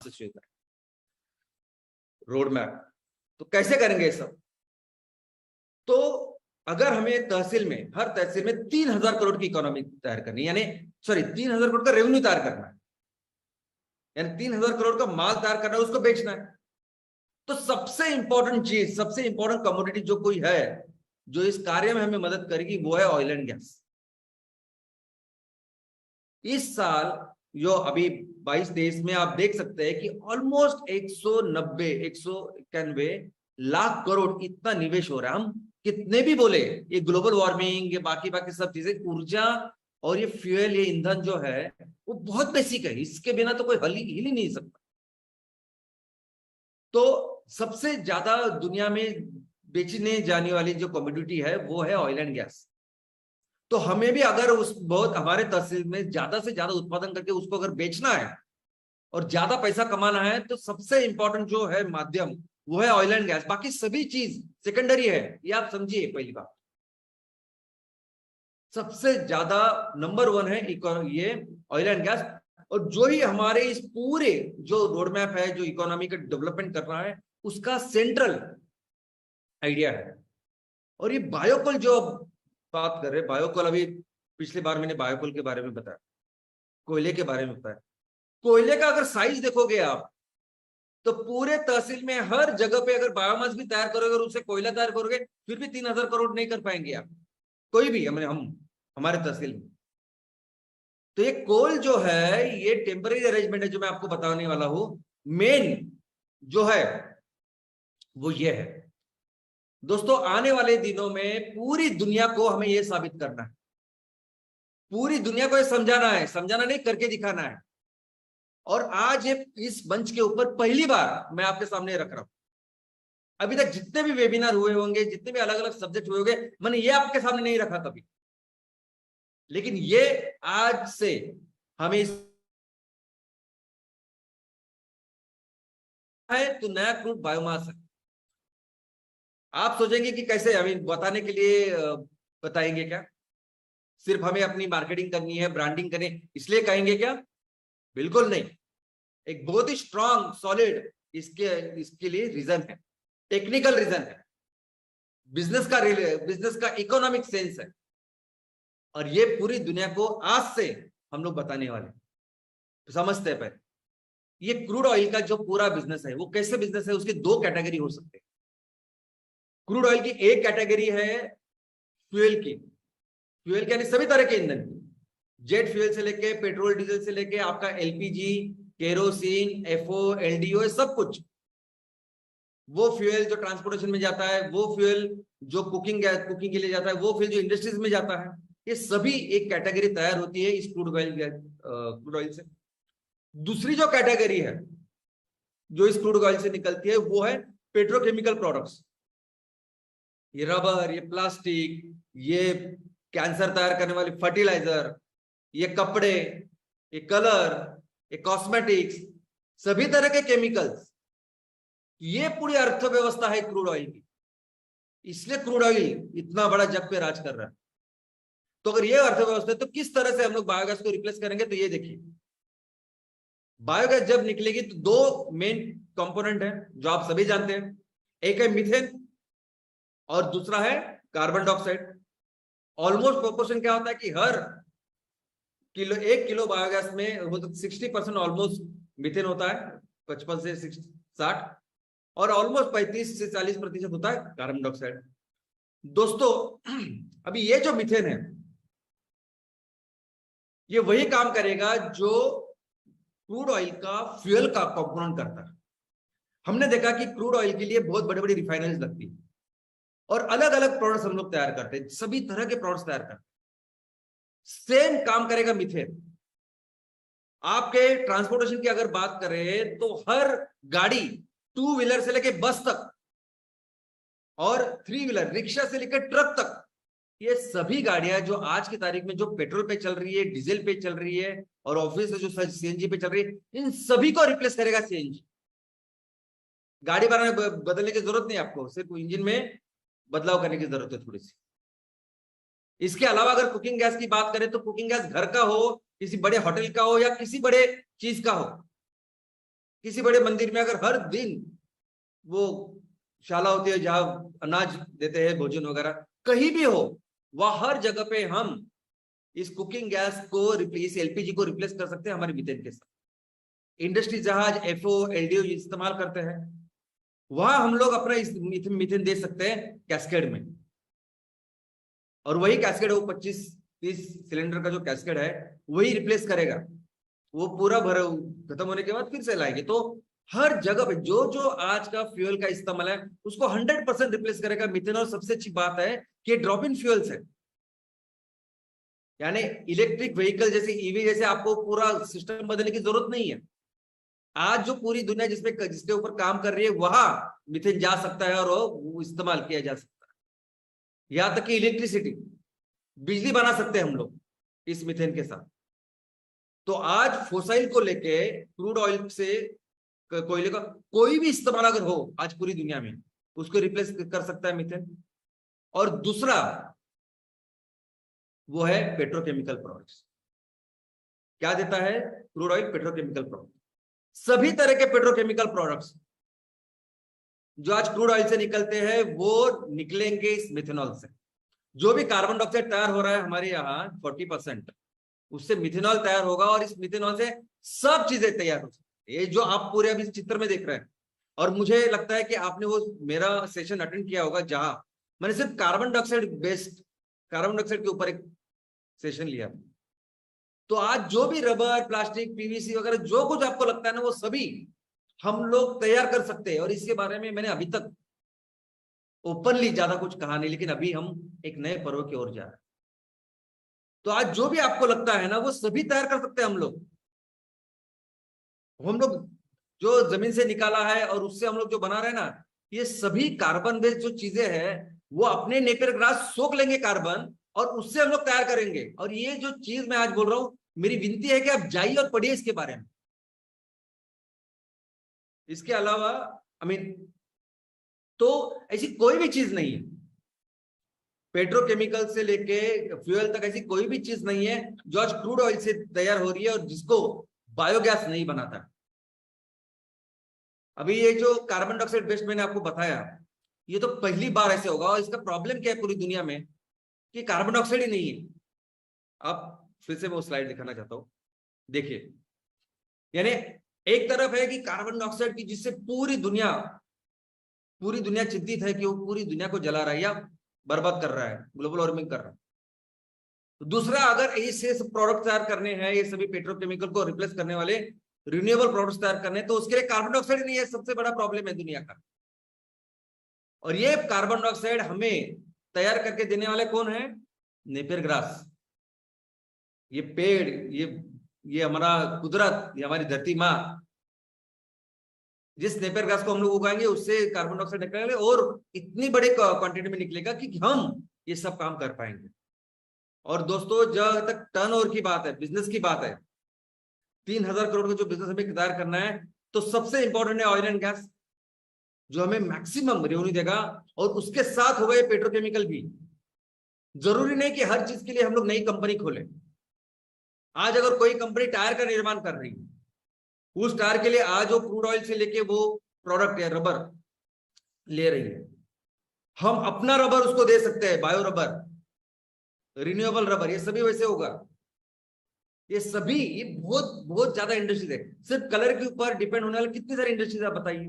से शुरू करें रोड मैप। तो कैसे करेंगे सब? तो अगर हमें तहसील में, हर तहसील में 3,000 करोड़ की इकोनॉमी तैयार करनी है, यानी 3,000 करोड़ का रेवेन्यू तैयार करना है, यानी 3,000 करोड़ का माल तैयार करना है, उसको बेचना है। तो सबसे इंपॉर्टेंट चीज, सबसे इंपॉर्टेंट कमोडिटी जो कोई है जो इस कार्य में हमें मदद करेगी, वो है ऑयल एंड गैस। इस साल जो अभी 22-23 में आप देख सकते हैं कि ऑलमोस्ट 191 लाख करोड़ इतना निवेश हो रहा है। हम कितने भी बोले ये ग्लोबल वार्मिंग, ये बाकी बाकी सब चीजें, ऊर्जा और ये फ्यूल, ये ईंधन जो है वो बहुत बेसिक है, इसके बिना तो कोई हिल ही नहीं सकता। तो सबसे ज्यादा दुनिया में बेचने जाने वाली जो कमोडिटी है वो है ऑयल एंड गैस। तो हमें भी अगर उस बहुत हमारे तहसील में ज्यादा से ज्यादा उत्पादन करके उसको अगर बेचना है और ज्यादा पैसा कमाना है, तो सबसे इंपॉर्टेंट जो है माध्यम वो है ऑयल एंड गैस। बाकी सभी चीज सेकेंडरी है, ये आप समझिए। पहली बात, सबसे ज्यादा नंबर 1 है ये ऑयल एंड गैस। और जो ही हमारे इस पूरे जो रोड मैप है, जो इकोनॉमी का डेवलपमेंट कर रहा है, उसका सेंट्रल आइडिया है। और ये बायोकोल जो बात कर रहे हैं, बायोकोल, अभी पिछली बार मैंने बायोकोल के बारे में बताया, कोयले के बारे में बताया। कोयले का अगर साइज देखोगे आप, तो पूरे तहसील में हर जगह पे अगर बायोमास भी तैयार करोगे और उससे कोयला तैयार करोगे, फिर भी 3,000 करोड़ नहीं कर पाएंगे आप, कोई भी, हम हमारे तहसील में। तो ये कोल जो है, ये टेम्पररी अरेंजमेंट है जो मैं आपको बताने वाला हूं। मेन जो है वो ये है दोस्तों, आने वाले दिनों में पूरी दुनिया को हमें ये साबित करना है, पूरी दुनिया को ये समझाना है, समझाना नहीं, करके दिखाना है। और आज इस मंच के ऊपर पहली बार मैं आपके सामने रख रहा हूं। अभी तक जितने भी वेबिनार हुए होंगे, जितने भी अलग अलग सब्जेक्ट हुए होंगे, मैंने ये आपके सामने नहीं रखा कभी। लेकिन ये आज से हमें है तो नया क्रूड बायोमास है। आप सोचेंगे कि कैसे हमें बताने के लिए बताएंगे क्या? सिर्फ हमें अपनी मार्केटिंग करनी है, ब्रांडिंग करनी है, इसलिए कहेंगे क्या? बिल्कुल नहीं। एक बहुत ही स्ट्रांग सॉलिड इसके लिए रीजन है, टेक्निकल रीजन है, बिजनेस का इकोनॉमिक सेंस है। और ये पूरी दुनिया को आज से हम लोग बताने वाले, तो समझते हैं पहले ये क्रूड ऑयल का जो पूरा बिजनेस है वो कैसे बिजनेस है। उसके 2 कैटेगरी हो सकते हैं। क्रूड ऑयल की एक कैटेगरी है फ्यूल की, फ्यूल यानी सभी तरह के ईंधन, जेट फ्यूल से लेके पेट्रोल डीजल से लेके आपका एलपीजी, केरोसिन, एफओ, एलडीओ, सब कुछ। वो फ्यूल जो ट्रांसपोर्टेशन में जाता है, वो फ्यूल जो कुकिंग के लिए जाता है, वो फ्यूल जो इंडस्ट्रीज में जाता है, ये सभी एक कैटेगरी तैयार होती है इस क्रूड ऑयल से। दूसरी जो कैटेगरी है जो इस क्रूड ऑयल से निकलती है वो है पेट्रोकेमिकल प्रोडक्ट्स। ये रबर, ये प्लास्टिक, ये कैंसर तैयार करने वाले फर्टिलाइजर, ये कपड़े, ये कलर, ये कॉस्मेटिक्स, सभी तरह के केमिकल्स, ये पूरी अर्थव्यवस्था है क्रूड ऑयल की। इसलिए क्रूड ऑयल इतना बड़ा जग पे राज कर रहा है। तो अगर ये अर्थव्यवस्था है, तो किस तरह से हम लोग बायोगैस को रिप्लेस करेंगे? तो ये देखिए, बायोगैस जब निकलेगी तो 2 मेन कंपोनेंट है जो आप सभी जानते हैं। एक है मीथेन और दूसरा है कार्बन डाइऑक्साइड। ऑलमोस्ट प्रोपोर्शन क्या होता है कि हर 1 किलो बायोगैस में वो तो 60% ऑलमोस्ट मीथेन होता है, 55 से 60, और ऑलमोस्ट 35 से 40% होता है कार्बन डाइऑक्साइड। दोस्तों अभी ये जो मीथेन है, ये वही काम करेगा जो क्रूड ऑयल का फ्यूल का कंपोनेंट करता है। हमने देखा कि क्रूड ऑयल के लिए बहुत बड़ी बड़ी रिफाइनरीज लगती है और अलग अलग प्रोडक्ट्स हम लोग तैयार करते हैं, सभी तरह के प्रोडक्ट्स तैयार करते हैं। सेम काम करेगा मीथेन। आपके ट्रांसपोर्टेशन की अगर बात करें तो हर गाड़ी, 2 व्हीलर से लेकर बस तक और 3 व्हीलर, रिक्शा से लेकर ट्रक तक, ये सभी गाड़ियां जो आज की तारीख में जो पेट्रोल पे चल रही है, डीजल पे चल रही है और ऑब्वियस जो सीएनजी पे चल रही है, इन सभी को रिप्लेस करेगा सीएनजी। गाड़ी बदलने की जरूरत नहीं आपको, सिर्फ इंजन में बदलाव करने की जरूरत है थोड़ी सी। इसके अलावा अगर कुकिंग गैस की बात करें तो कुकिंग गैस घर का हो, किसी बड़े होटल का हो या किसी बड़े चीज का हो, किसी बड़े मंदिर में अगर हर दिन वो शाला होती है जहां अनाज देते हैं, भोजन वगैरह, कहीं भी हो, वह हर जगह पे हम इस कुकिंग गैस को इस एलपीजी को रिप्लेस कर सकते हैं हमारे मीथेन के साथ। इंडस्ट्री जहाज एफओ एलडीओ इस्तेमाल करते हैं, वहां हम लोग अपना इस मीथेन दे सकते हैं कैस्केड में, और वही कैस्केड वो 25-30 सिलेंडर का जो कैस्केड है वही रिप्लेस करेगा। वो पूरा भर खत्म होने के बाद फिर से लाएंगे। तो हर जगह पे जो जो आज का फ्यूल का इस्तेमाल है उसको 100% रिप्लेस करेगा मीथेन। और सबसे अच्छी बात है कि ड्रॉप इन फ्यूल्स है, यानी इलेक्ट्रिक व्हीकल जैसे ईवी जैसे आपको पूरा सिस्टम बदलने की जरूरत नहीं है। आज जो पूरी दुनिया जिसके ऊपर काम कर रही है वहां मीथेन जा सकता है और वो इस्तेमाल किया जा सकता है। यहां तक कि इलेक्ट्रिसिटी, बिजली बना सकते हैं हम लोग इस मीथेन के साथ। तो आज फोसाइल को लेके, क्रूड ऑयल से कोयले का कोई भी इस्तेमाल अगर हो आज पूरी दुनिया में, उसको रिप्लेस कर सकता है मीथेन। और दूसरा वो है पेट्रोकेमिकल प्रोडक्ट्स। क्या देता है क्रूड ऑयल? Petrochemical product. सभी तरह के पेट्रोकेमिकल प्रोडक्ट्स जो आज क्रूड ऑयल से निकलते हैं वो निकलेंगे इस मिथेनॉल से। जो भी कार्बन डाइऑक्साइड तैयार हो रहा है हमारे यहाँ 40%, उससे मिथेनॉल तैयार होगा, और इस मिथेनॉल से सब चीजें तैयार हो सकती है। ये जो आप पूरे अभी चित्र में देख रहे हैं, और मुझे लगता है कि आपने वो मेरा सेशन अटेंड किया होगा जहां मैंने सिर्फ कार्बन डाइऑक्साइड के ऊपर एक सेशन लिया। तो आज जो भी रबर, प्लास्टिक, पीवीसी वगैरह जो कुछ आपको लगता है ना, वो सभी हम लोग तैयार कर सकते हैं। और इसके बारे में मैंने अभी तक ओपनली ज्यादा कुछ कहा नहीं, लेकिन अभी हम एक नए पर्व की ओर जा रहे हैं। तो आज जो भी आपको लगता है ना, वो सभी तैयार कर सकते हैं हम लोग। जो जमीन से निकाला है और उससे हम लोग जो बना रहे हैं ना, ये सभी कार्बन बेस्ड जो चीजें हैं वो अपने नेपियर ग्रास सोख लेंगे कार्बन, और उससे हम लोग तैयार करेंगे। और ये जो चीज मैं आज बोल रहा हूं, मेरी विनती है कि आप जाइए और पढ़िए इसके बारे में। इसके अलावा तो ऐसी कोई भी चीज नहीं है, पेट्रोकेमिकल से लेके फ्यूल तक ऐसी कोई भी चीज नहीं है जो आज क्रूड ऑयल से तैयार हो रही है और जिसको बायोगैस नहीं बनाता। अभी ये जो कार्बन डाइऑक्साइड बेस्ड मैंने आपको बताया, ये तो पहली बार ऐसे होगा। और इसका प्रॉब्लम क्या है पूरी दुनिया में कि कार्बन डाइऑक्साइड ही नहीं है। अब फिर से मैं वो स्लाइड दिखाना चाहता हूं, देखिए। यानी एक तरफ है कि कार्बन डाइऑक्साइड की जिससे पूरी दुनिया चिंतित है कि वो पूरी दुनिया को जला रहा है या बर्बाद कर रहा है, ग्लोबल वार्मिंग कर रहा है। तो दूसरा, अगर ऐसे प्रोडक्ट तैयार करने हैं, ये सभी पेट्रोकेमिकल को रिप्लेस करने वाले रिन्यूएबल प्रोडक्ट्स तैयार करने, तो उसके लिए कार्बन डाइऑक्साइड नहीं है, सबसे बड़ा प्रॉब्लम है दुनिया का। और ये कार्बन डाइऑक्साइड हमें तैयार करके देने वाले कौन है? Napier grass. ये पेड़, ये हमारा कुदरत, ये हमारी धरती माँ, जिस नेपियर ग्रास को हम लोग उगाएंगे उससे कार्बन डाइऑक्साइड निकलेगा, और इतनी बड़ी क्वांटिटी में निकलेगा कि हम ये सब काम कर पाएंगे। और दोस्तों, जहां तक टर्नओवर की बात है, बिजनेस की बात है, 3000 करोड़ का जो बिजनेस हमें तैयार करना है, तो सबसे इंपॉर्टेंट है ऑयल एंड गैस, जो हमें मैक्सिमम रेवेन्यू देगा। और उसके साथ हो गए पेट्रोकेमिकल भी। जरूरी नहीं कि हर चीज के लिए हम लोग नई कंपनी खोलें। आज अगर कोई कंपनी टायर का निर्माण कर रही है, उस टायर के लिए आज वो क्रूड ऑयल से लेके वो प्रोडक्ट या रबर ले रही है, हम अपना रबर उसको दे सकते हैं, बायो रबर, रिन्यूएबल रबर, ये सभी वैसे होगा। ये बहुत बहुत ज्यादा इंडस्ट्रीज है। सिर्फ कलर के ऊपर डिपेंड होने वाले कितनी सारी इंडस्ट्रीज आप बताइए।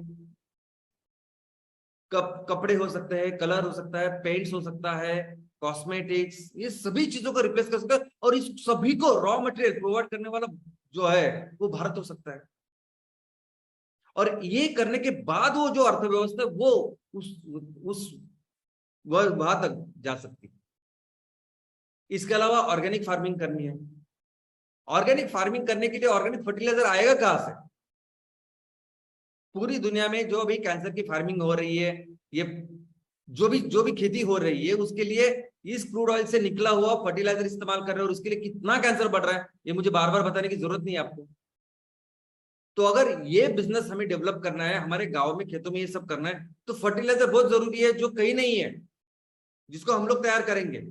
कपड़े हो सकते हैं, कलर हो सकता है, पेंट्स हो सकता है, कॉस्मेटिक्स, ये सभी चीजों को रिप्लेस कर सकता है। और इस सभी को रॉ मटेरियल प्रोवाइड करने वाला जो है वो भारत हो सकता है। और ये करने के बाद वो जो अर्थव्यवस्था है वो उस वहां तक जा सकती है। इसके अलावा ऑर्गेनिक फार्मिंग करनी है। ऑर्गेनिक फार्मिंग करने के लिए ऑर्गेनिक फर्टिलाइजर आएगा कहां से? पूरी दुनिया में जो भी कैंसर की फार्मिंग हो रही है, ये जो भी खेती हो रही है, उसके लिए इस क्रूड ऑयल से निकला हुआ फर्टिलाइजर इस्तेमाल कर रहे हैं। और उसके लिए कितना कैंसर बढ़ रहा है ये मुझे बार बार बताने की जरूरत नहीं है आपको। तो अगर ये बिजनेस हमें डेवलप करना है, हमारे गांव में खेतों में ये सब करना है, तो फर्टिलाइजर बहुत जरूरी है, जो कहीं नहीं है, जिसको हम लोग तैयार करेंगे।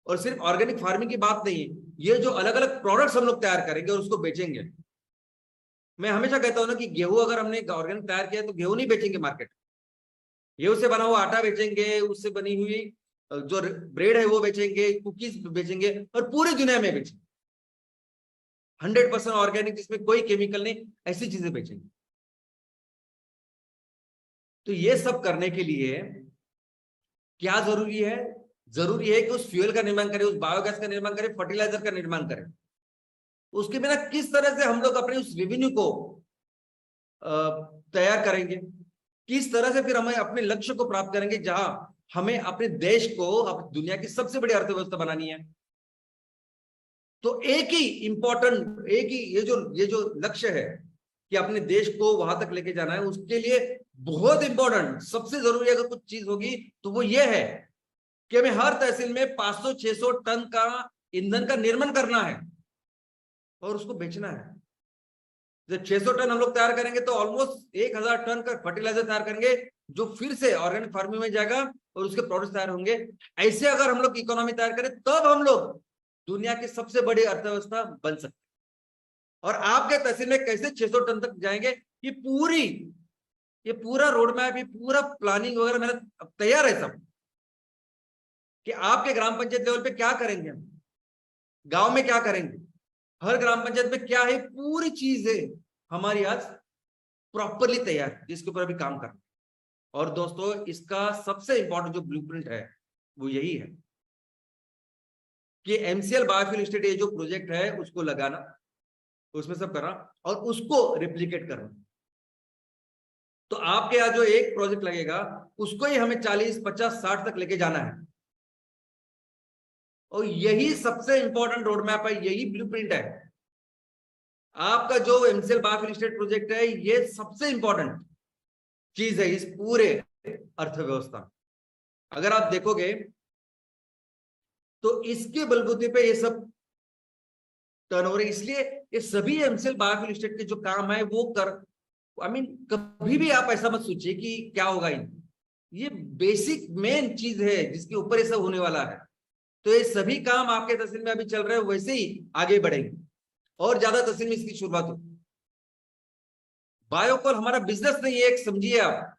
और सिर्फ ऑर्गेनिक फार्मिंग की बात नहीं है, ये जो अलग अलग प्रोडक्ट्स हम लोग तैयार करेंगे और उसको बेचेंगे। मैं हमेशा कहता हूं ना कि गेहूं अगर हमने ऑर्गेनिक तैयार किया तो गेहूं नहीं बेचेंगे मार्केट, गेहूं से बना हुआ आटा बेचेंगे, उससे बनी हुई जो ब्रेड है वो बेचेंगे, कुकीज बेचेंगे और पूरी दुनिया में बेचेंगे 100% ऑर्गेनिक, जिसमें कोई केमिकल नहीं, ऐसी चीजें बेचेंगे। तो ये सब करने के लिए क्या जरूरी है? जरूरी है कि उस फ्यूल का निर्माण करें, उस बायोगैस का निर्माण करें, फर्टिलाइजर का निर्माण करें। उसके बिना किस तरह से हम लोग अपने उस रेवेन्यू को तैयार करेंगे, किस तरह से फिर हमें अपने लक्ष्य को प्राप्त करेंगे, जहां हमें अपने देश को दुनिया की सबसे बड़ी अर्थव्यवस्था बनानी है। तो एक ही इंपॉर्टेंट, एक ही ये जो लक्ष्य है कि अपने देश को वहां तक लेके जाना है, उसके लिए बहुत इंपॉर्टेंट, सबसे जरूरी अगर कुछ चीज होगी तो वो ये है कि हमें हर तहसील में 500-600 टन का ईंधन का निर्माण करना है और उसको बेचना है। जब 600 टन हम लोग तैयार करेंगे तो ऑलमोस्ट 1000 टन का फर्टिलाइजर तैयार करेंगे, जो फिर से ऑर्गेनिक फार्मिंग में जाएगा और उसके प्रोडक्ट्स तैयार होंगे। ऐसे अगर हम लोग इकोनॉमी तैयार करें तब हम लोग दुनिया की सबसे बड़ी अर्थव्यवस्था बन सकते हैं। और आपके तहसील में कैसे 600 टन तक जाएंगे, ये पूरा रोड मैप, ये पूरा प्लानिंग वगैरह मेरा तैयार है सब, कि आपके ग्राम पंचायत लेवल पे क्या करेंगे, हम गांव में क्या करेंगे, हर ग्राम पंचायत में क्या है, पूरी चीजें हमारी आज प्रॉपरली तैयार है, जिसके ऊपर अभी काम करना। और दोस्तों, इसका सबसे इंपॉर्टेंट जो ब्लूप्रिंट है वो यही है कि एमसीएल बायोफ्यूल स्टेट, ये जो प्रोजेक्ट है उसको लगाना, उसमें सब करना और उसको रेप्लिकेट करना। तो आपके यहाँ जो एक प्रोजेक्ट लगेगा उसको ही हमें 40, 50, 60 तक लेके जाना है। और यही सबसे इंपॉर्टेंट रोड मैप है, यही ब्लूप्रिंट है। आपका जो एमसीएल बायोफ्यूल स्टेट प्रोजेक्ट है, ये सबसे इंपॉर्टेंट चीज है इस पूरे अर्थव्यवस्था। अगर आप देखोगे तो इसके बलबूते पे ये सब टर्नओवर, इसलिए ये सभी एमसीएल बायोफ्यूल स्टेट के जो काम है वो कभी भी आप ऐसा मत सोचिए कि क्या होगा ये बेसिक मेन चीज है जिसके ऊपर ये सब होने वाला है। तो ये सभी काम आपके तहसील में अभी चल रहे हैं, वैसे ही आगे बढ़ेंगे और ज्यादा तहसील में इसकी शुरुआत हो। बायोकोल हमारा बिजनेस नहीं है, एक समझिए आप,